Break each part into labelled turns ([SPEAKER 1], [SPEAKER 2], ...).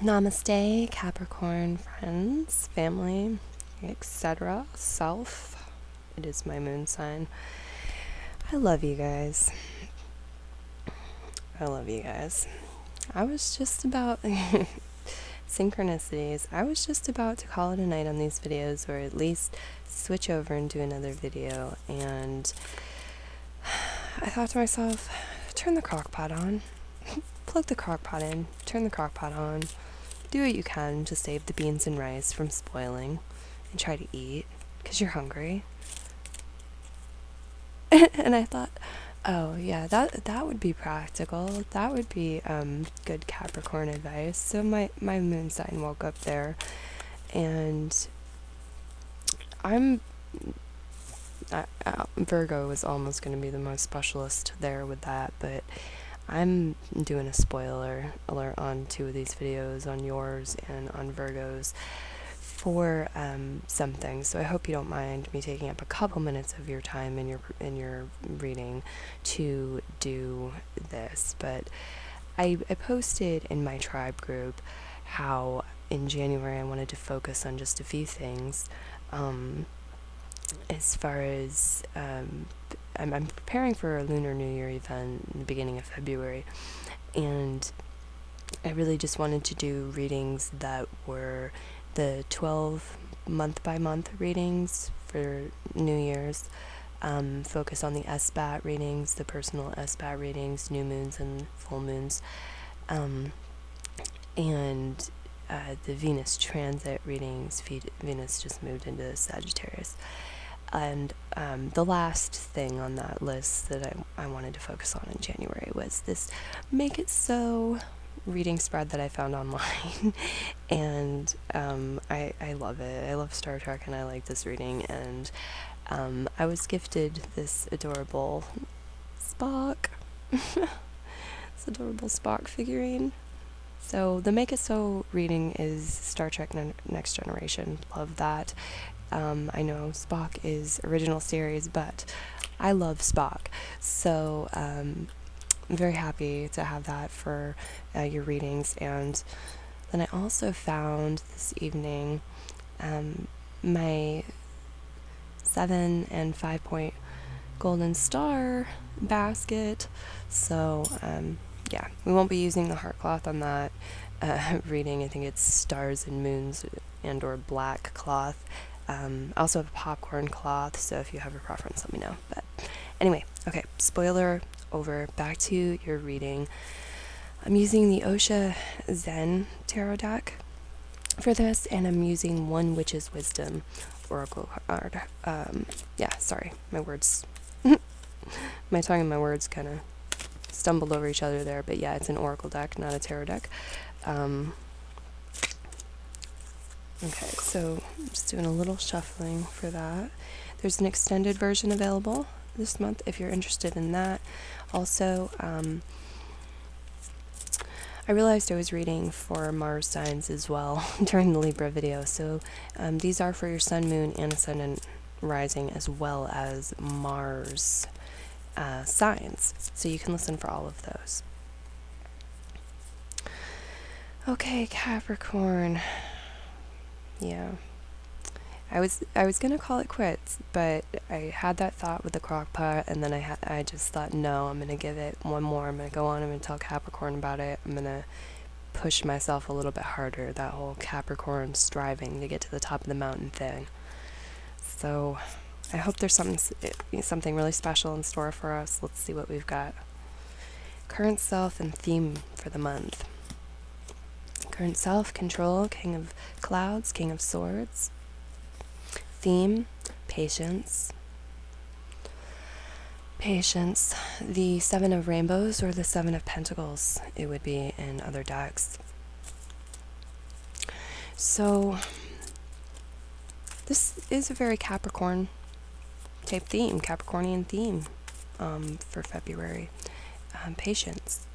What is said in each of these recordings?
[SPEAKER 1] Namaste, Capricorn friends, family, etc. Self. It is my moon sign. I love you guys. I love you guys. I was just about synchronicities. I was just about to call it a night on these videos, or at least switch over and do another video, and I thought to myself, turn the crock pot on. Plug the crock pot in, turn the crock pot on, do what you can to save the beans and rice from spoiling, and try to eat, because you're hungry. And I thought, oh yeah, that would be practical. That would be good Capricorn advice. So my moon sign woke up there, and Virgo was almost going to be the most specialist there with that, but I'm doing a spoiler alert on 2 of these videos, on yours and on Virgo's, for something. So I hope you don't mind me taking up a couple minutes of your time in your reading to do this. But I posted in my tribe group how in January I wanted to focus on just a few things. As far as I'm preparing for a Lunar New Year event in the beginning of February, and I really just wanted to do readings that were the 12 month-by-month readings for New Year's, focus on the SBAT readings, the personal SBAT readings, new moons and full moons, and the Venus transit readings. Venus just moved into Sagittarius. And the last thing on that list that I wanted to focus on in January was this Make It So reading spread that I found online. And I love it. I love Startrek, and I like this reading. And I was gifted this adorable Spock. This adorable Spock figurine. So the Make It So reading is Star Trek Next Generation. Love that. I know Spock is original series, but I love Spock. So I'm very happy to have that for your readings. And then I also found this evening my 7 and 5 point golden star basket. So yeah, we won't be using the heart cloth on that reading. I think it's stars and moons and or black cloth. I also have a popcorn cloth, so if you have a preference, let me know. But anyway, okay, spoiler over. Back to your reading. I'm using the Osha Zen Tarot deck for this, and I'm using One Witch's Wisdom Oracle card. Sorry, my words, my tongue and my words kind of stumbled over each other there, but yeah, it's an oracle deck, not a tarot deck. Okay, so I'm just doing a little shuffling for that. There's an extended version available this month if you're interested in that. Also, I realized I was reading for Mars signs as well during the Libra video. So these are for your sun, moon, and ascendant rising, as well as Mars signs. So you can listen for all of those. Okay, Capricorn. Yeah, I was gonna call it quits, but I had that thought with the crock pot, and then I just thought, no, I'm gonna give it one more. I'm gonna go on. I'm gonna tell Capricorn about it. I'm gonna push myself a little bit harder. That whole Capricorn striving to get to the top of the mountain thing. So I hope there's something really special in store for us. Let's see what we've got. Current self and theme for the month. Current self, control, king of clouds, king of swords. Theme, patience. Patience, the 7 of rainbows or the 7 of pentacles, it would be in other decks. So this is a very Capricorn type theme, Capricornian theme for February. Patience,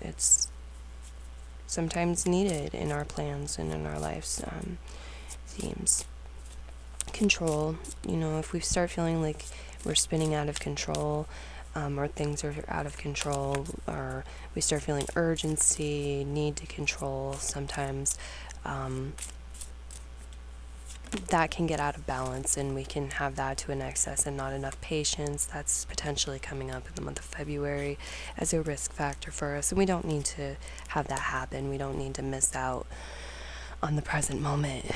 [SPEAKER 1] it's sometimes needed in our plans and in our lives. Themes. Control, if we start feeling like we're spinning out of control, or things are out of control, or we start feeling urgency, need to control, sometimes that can get out of balance, and we can have that to an excess and not enough patience. That's potentially coming up in the month of February as a risk factor for us, and we don't need to have that happen. We don't need to miss out on the present moment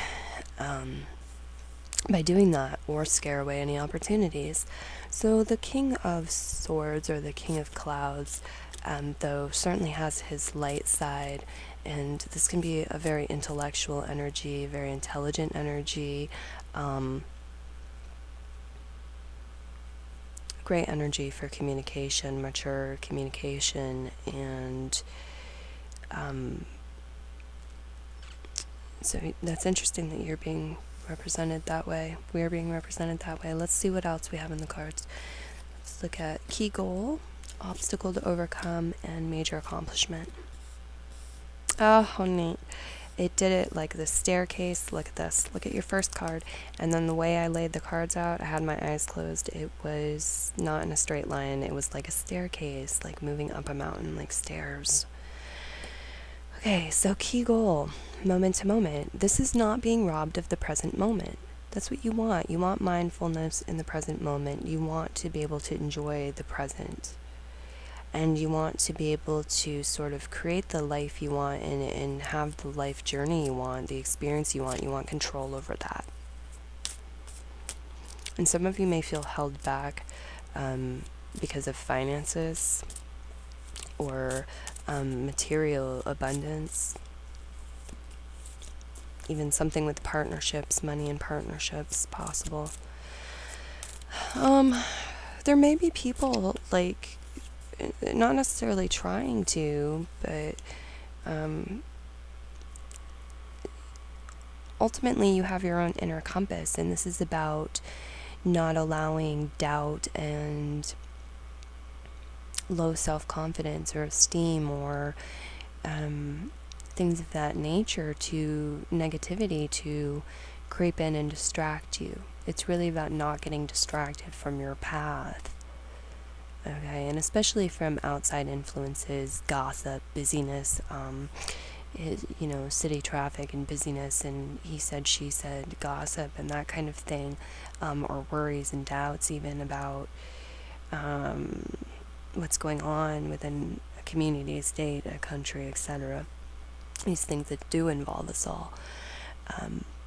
[SPEAKER 1] by doing that, or scare away any opportunities. So the King of Swords, or the King of Clouds, though certainly has his light side, and this can be a very intellectual energy, very intelligent energy, great energy for communication, mature communication, and so that's interesting that you're being represented that way. We're being represented that way. Let's see what else we have in the cards. Let's look at key goal, obstacle to overcome, and major accomplishment. Oh, how neat. It did it like the staircase. Look at this. Look at your first card. And then the way I laid the cards out, I had my eyes closed. It was not in a straight line. It was like a staircase, like moving up a mountain, like stairs. Okay, so key goal, moment to moment. This is not being robbed of the present moment. That's what you want. You want mindfulness in the present moment. You want to be able to enjoy the present. And you want to be able to sort of create the life you want, and have the life journey you want, the experience you want. You want control over that. And some of you may feel held back because of finances or material abundance, even something with partnerships, money and partnerships possible. There may be people, like, not necessarily trying to, but ultimately you have your own inner compass, and this is about not allowing doubt and low self-confidence or esteem or things of that nature, to negativity, to creep in and distract you. It's really about not getting distracted from your path. Okay, and especially from outside influences, gossip, busyness, city traffic and busyness, and he said, she said, gossip, and that kind of thing, or worries and doubts even about what's going on within a community, a state, a country, etc. These things that do involve us all.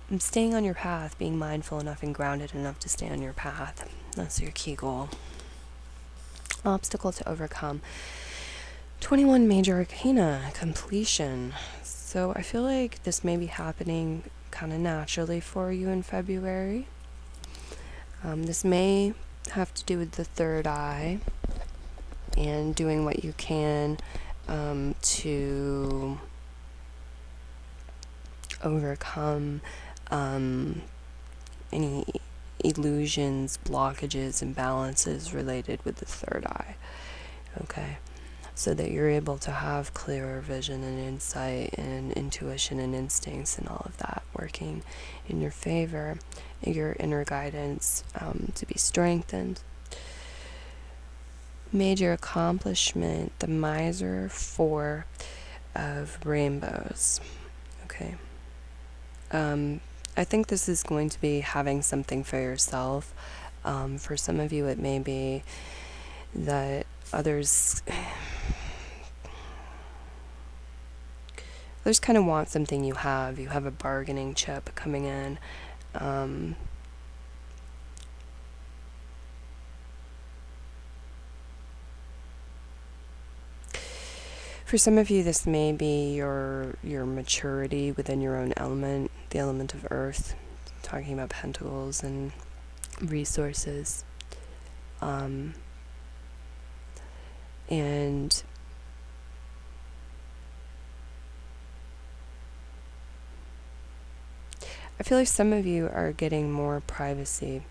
[SPEAKER 1] And staying on your path, being mindful enough and grounded enough to stay on your path. That's your key goal. Obstacle to overcome. 21 major arcana, completion. So I feel like this may be happening kind of naturally for you in February. This may have to do with the third eye and doing what you can to overcome any illusions, blockages, imbalances related with the third eye. Okay, so that you're able to have clearer vision and insight and intuition and instincts and all of that working in your favor, your inner guidance to be strengthened. Major accomplishment, the Miser, 4 of rainbows. Okay. I think this is going to be having something for yourself. For some of you, it may be that others kind of want something you have. You have a bargaining chip coming in. For some of you, this may be your maturity within your own element, the element of earth, talking about pentacles and resources. And I feel like some of you are getting more privacy,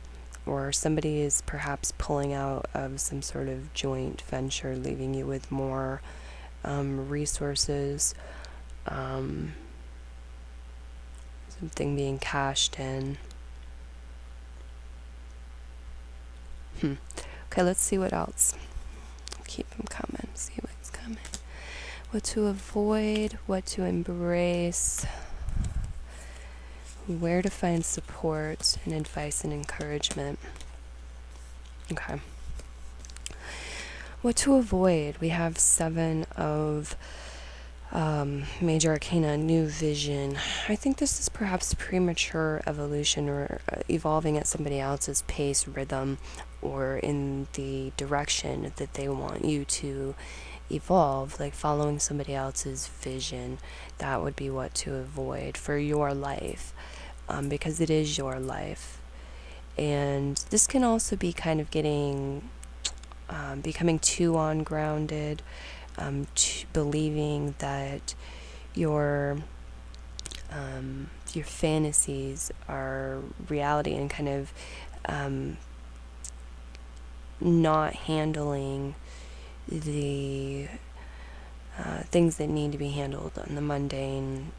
[SPEAKER 1] or somebody is perhaps pulling out of some sort of joint venture, leaving you with more resources, something being cashed in. Okay, let's see what else. keep them coming. See what's coming. What to avoid, what to embrace, where to find support and advice and encouragement. Okay. What to avoid? We have 7 of major arcana, new vision. I think this is perhaps premature evolution or evolving at somebody else's pace, rhythm, or in the direction that they want you to evolve, like following somebody else's vision. That would be what to avoid for your life, because it is your life. And this can also be kind of becoming too ungrounded, believing that your fantasies are reality, and kind of not handling the things that need to be handled in the mundane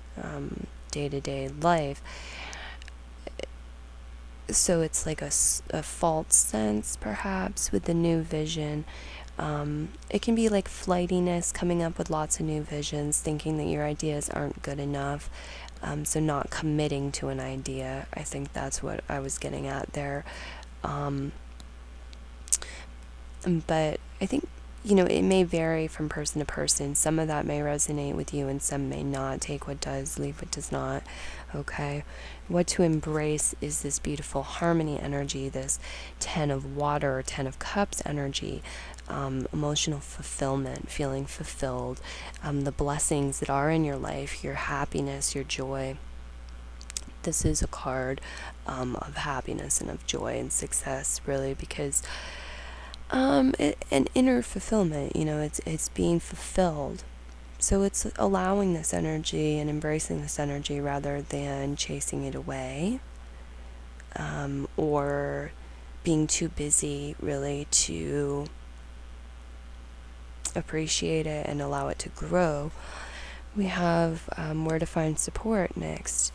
[SPEAKER 1] day-to-day life. So it's like a false sense, perhaps, with the new vision. It can be like flightiness, coming up with lots of new visions, thinking that your ideas aren't good enough, so not committing to an idea. I think that's what I was getting at there. But I think, it may vary from person to person. Some of that may resonate with you and some may not. Take what does, leave what does not. Okay. What to embrace is this beautiful harmony energy, this 10 of water, 10 of cups energy, emotional fulfillment, feeling fulfilled, the blessings that are in your life, your happiness, your joy. This is a card of happiness and of joy and success, really, because an inner fulfillment, it's being fulfilled. So it's allowing this energy and embracing this energy rather than chasing it away, or being too busy really to appreciate it and allow it to grow. We have where to find support next.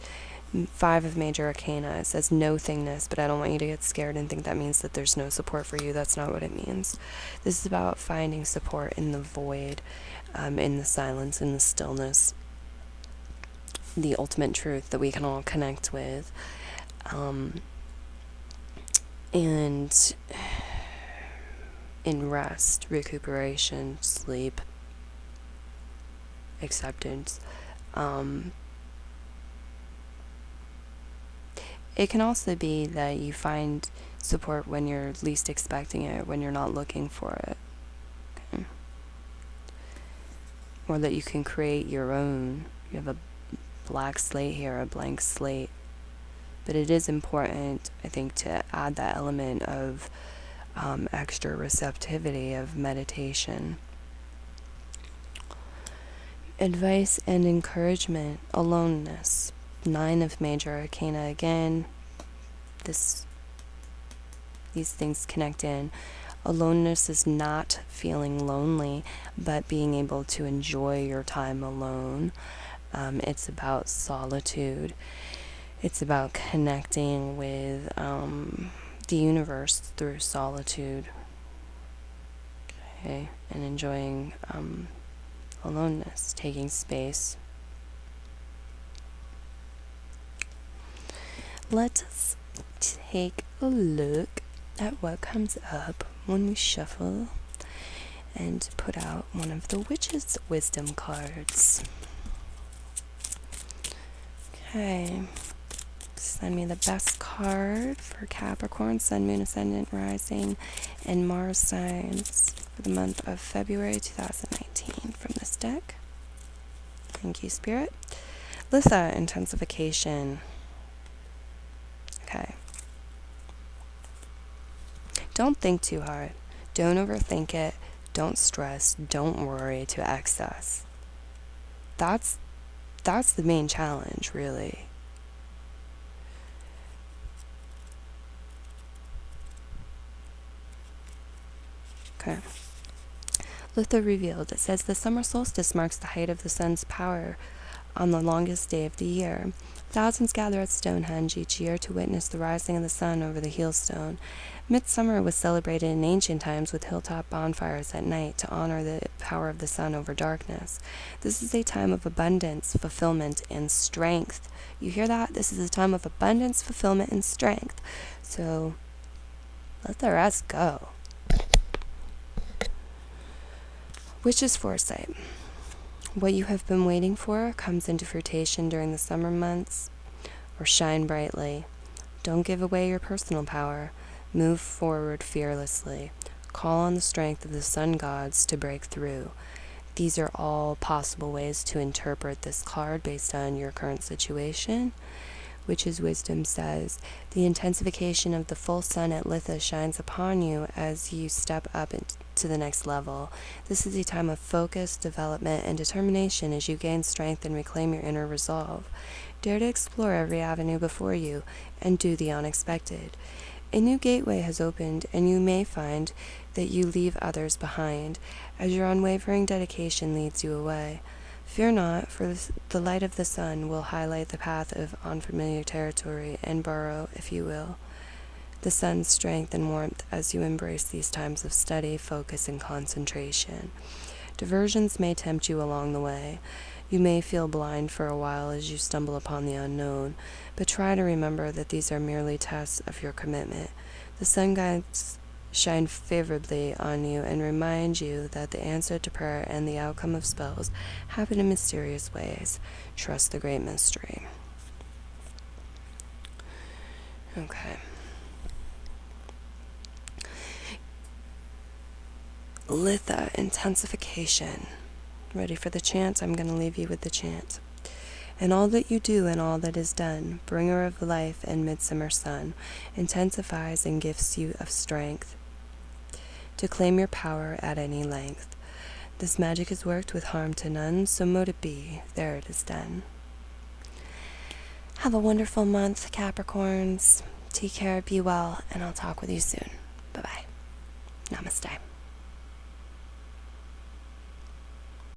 [SPEAKER 1] 5 of major arcana. It says no thingness, but I don't want you to get scared and think that means that there's no support for you. That's not what it means. This is about finding support in the void, in the silence, in the stillness, the ultimate truth that we can all connect with, and in rest, recuperation, sleep, acceptance. It can also be that you find support when you're least expecting it, when you're not looking for it. Okay. Or that you can create your own. You have a black slate here, a blank slate. But it is important, I think, to add that element of extra receptivity, of meditation. Advice and encouragement, aloneness. 9 of major arcana. Again, these things connect in. Aloneness is not feeling lonely, but being able to enjoy your time alone. It's about solitude. It's about connecting with the universe through solitude. Okay, and enjoying aloneness, taking space. Let us take a look at what comes up when we shuffle and put out one of the Witch's Wisdom cards. Okay, send me the best card for Capricorn, Sun, Moon, Ascendant, Rising, and Mars signs for the month of February 2019 from this deck. Thank you, Spirit. Litha, intensification. Okay. Don't think too hard. Don't overthink it. Don't stress. Don't worry to excess. That's the main challenge, really. Okay. Litha revealed. It says the summer solstice marks the height of the sun's power on the longest day of the year. Thousands gather at Stonehenge each year to witness the rising of the sun over the Heelstone. Midsummer was celebrated in ancient times with hilltop bonfires at night to honor the power of the sun over darkness. This is a time of abundance, fulfillment, and strength. You hear that? This is a time of abundance, fulfillment, and strength. So let the rest go. Witch's foresight. What you have been waiting for comes into fruition during the summer months, or shine brightly. Don't give away your personal power. Move forward fearlessly. Call on the strength of the sun gods to break through. These are all possible ways to interpret this card based on your current situation. Witch's wisdom says, the intensification of the full sun at Litha shines upon you as you step up to the next level. This is a time of focus, development, and determination as you gain strength and reclaim your inner resolve. Dare to explore every avenue before you and do the unexpected. A new gateway has opened, and you may find that you leave others behind as your unwavering dedication leads you away. Fear not, for the light of the sun will highlight the path of unfamiliar territory and burrow, if you will, the sun's strength and warmth as you embrace these times of study, focus, and concentration. Diversions may tempt you along the way. You may feel blind for a while as you stumble upon the unknown, but try to remember that these are merely tests of your commitment. The sun guides shine favorably on you and remind you that the answer to prayer and the outcome of spells happen in mysterious ways. Trust the great mystery. Okay. Litha, intensification. Ready for the chant? I'm going to leave you with the chant. And all that you do and all that is done, bringer of life and midsummer sun, intensifies and gifts you of strength to claim your power at any length. This magic is worked with harm to none, so mote it be, there it is done. Have a wonderful month, Capricorns. Take care, be well, and I'll talk with you soon. Bye-bye. Namaste.